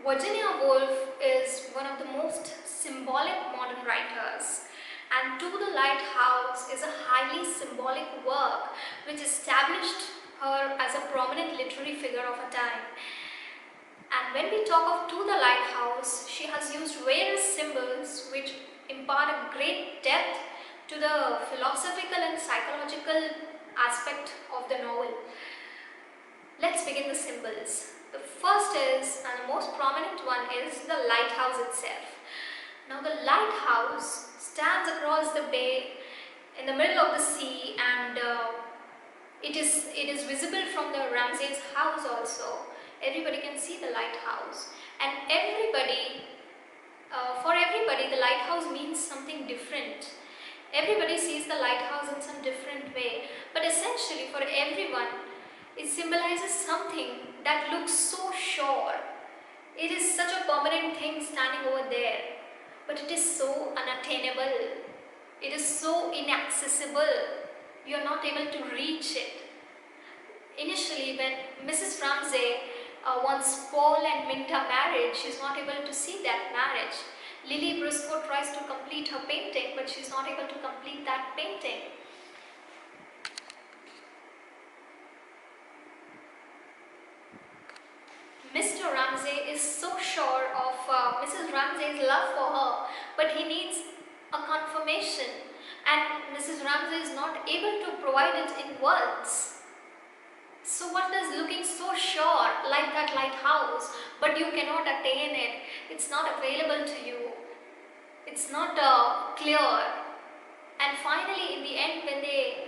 Virginia Woolf is one of the most symbolic modern writers, and To the Lighthouse is a highly symbolic work which established her as a prominent literary figure of her time. And when we talk of To the Lighthouse, she has used various symbols which impart a great depth to the philosophical and psychological aspect of the novel. Let's begin the symbols. The first is, and the most prominent one is, the lighthouse itself. Now the lighthouse stands across the bay in the middle of the sea, and it is visible from the Ramsay's house also. Everybody can see the lighthouse, and for everybody the lighthouse means something different. Everybody sees the lighthouse in some different way, but essentially for everyone it symbolizes something that looks so sure. It is such a permanent thing standing over there, but it is so unattainable. It is so inaccessible. You are not able to reach it. Initially, when Mrs. Ramsay wants Paul and Minta married, she is not able to see that marriage. Lily Briscoe tries to complete her painting, but she is not able to complete that painting. Mr. Ramsay is so sure of Mrs. Ramsay's love for her, but he needs a confirmation, and Mrs. Ramsay is not able to provide it in words. So what does looking so sure like that lighthouse, but you cannot attain it? It's not available to you. It's not clear. And finally, in the end, when they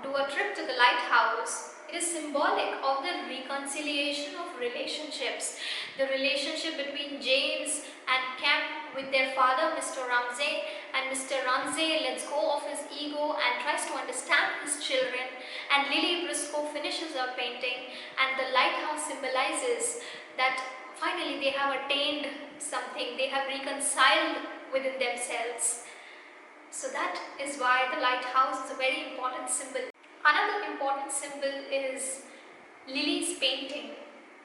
do a trip to the lighthouse, it is symbolic of the reconciliation of relationships. The relationship between James and Kemp with their father, Mr. Ramsay, and Mr. Ramsay lets go of his ego and tries to understand his children, and Lily Briscoe finishes her painting, and the lighthouse symbolizes that finally they have attained something, they have reconciled within themselves. So that is why the lighthouse is a very important symbol. Another important symbol is Lily's painting.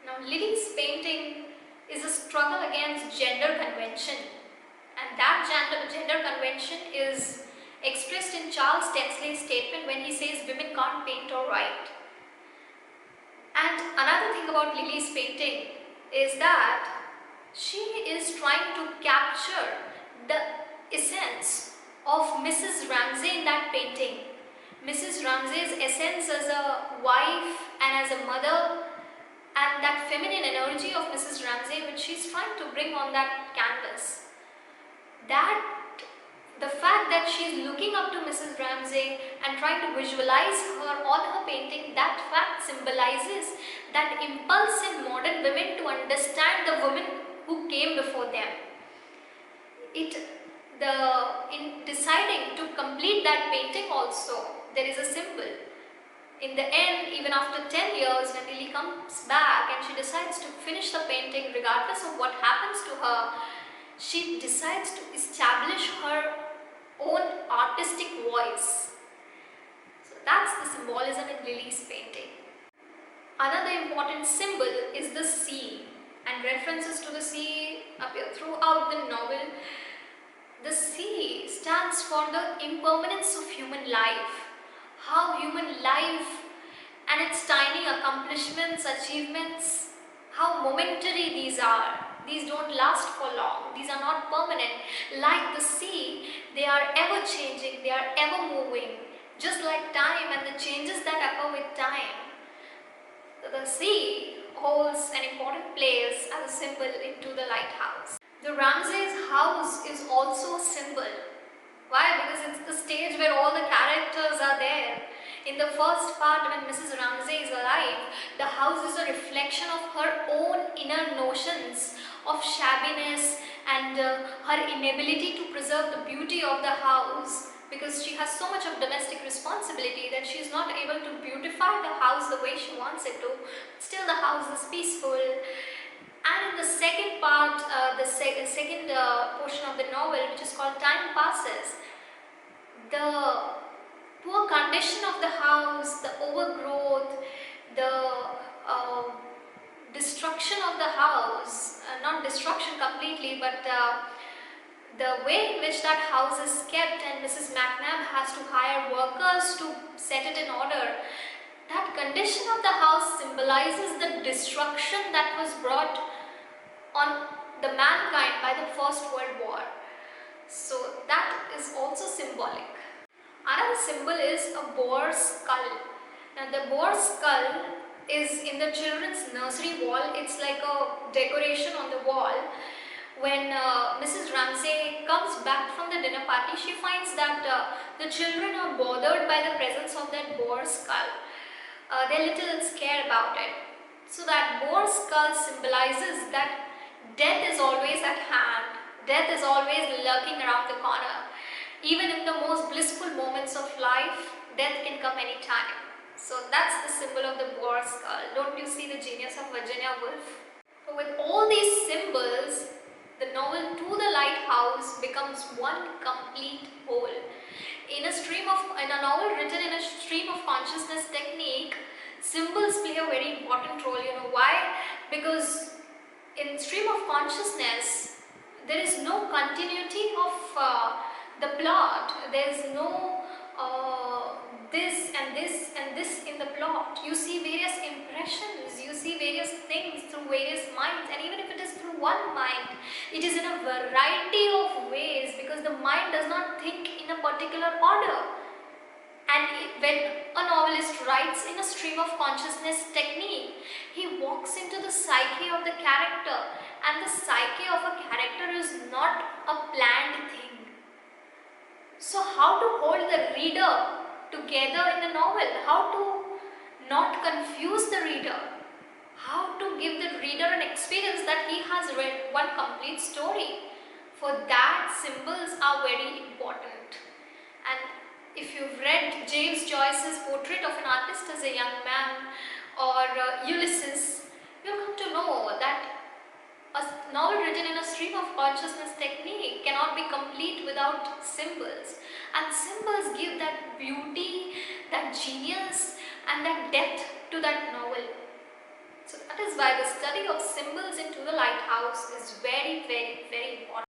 Now Lily's painting is a struggle against gender convention, and that gender convention is expressed in Charles Tensley's statement when he says women can't paint or write. And another thing about Lily's painting is that she is trying to capture the essence of Mrs. Ramsay in that painting. Mrs. Ramsay's essence as a wife and as a mother, and that feminine energy of Mrs. Ramsay which she's trying to bring on that canvas. The fact that she's looking up to Mrs. Ramsay and trying to visualize her on her painting, that fact symbolizes that impulse in modern women to understand the women who came before them. In deciding to complete that painting also, there is a symbol. In the end, even after 10 years, when Lily comes back and she decides to finish the painting regardless of what happens to her, she decides to establish her own artistic voice. So that's the symbolism in Lily's painting. Another important symbol is the sea, and references to the sea appear throughout the novel. The sea stands for the impermanence of human life, how human life and its tiny accomplishments, achievements, how momentary these are. These don't last for long, these are not permanent. Like the sea, they are ever changing, they are ever moving, just like time and the changes that occur with time. The sea holds an important place as a symbol into the lighthouse. The Ramsay's house is also a symbol. Why? Because it's the stage where all the characters are there. In the first part, when Mrs. Ramsay is alive, the house is a reflection of her own inner notions of shabbiness and her inability to preserve the beauty of the house, because she has so much of domestic responsibility that she is not able to beautify the house the way she wants it to. Still, the house is peaceful. And in the second part, the second portion of the novel, which is called Time Passes, the poor condition of the house, the overgrowth, the destruction of the house, not destruction completely, but the way in which that house is kept, and Mrs. McNab has to hire workers to set it in order. That condition of the house symbolizes the destruction that was brought on the mankind by the First World War. So that is also symbolic. Another symbol is a boar skull. Now the boar skull is in the children's nursery wall. It's like a decoration on the wall. When Mrs. Ramsay comes back from the dinner party, she finds that the children are bothered by the presence of that boar skull. They're little scared about it. So that boar skull symbolizes that death is always at hand. Death is always lurking around the corner. Even in the most blissful moments of life, death can come anytime. So that's the symbol of the boar skull. Don't you see the genius of Virginia Woolf? So with all these symbols, the novel To the Lighthouse becomes one complete whole. In a novel written in a stream of consciousness technique, symbols play a very important role. You know why? Because in stream of consciousness, there is no continuity of the plot. There is no this and this and this in the plot. You see various impressions, you see various things through various minds, and even if it is through one mind, it is in a variety of ways, because the mind does not think in a particular order. And when a novelist writes in a stream of consciousness technique, he walks into the psyche of the character, and the psyche of a character is not a planned thing. So how to hold the reader together in the novel? How to not confuse the reader? How to give the reader an experience that he has read one complete story? For that, symbols are very important. And if you've read James Joyce's Portrait of an Artist as a Young Man, or Ulysses, you'll come to know that a novel written in a stream of consciousness technique cannot be complete without symbols. And symbols give that beauty, that genius, and that depth to that novel. So that is why the study of symbols in To the Lighthouse is very, very, very important.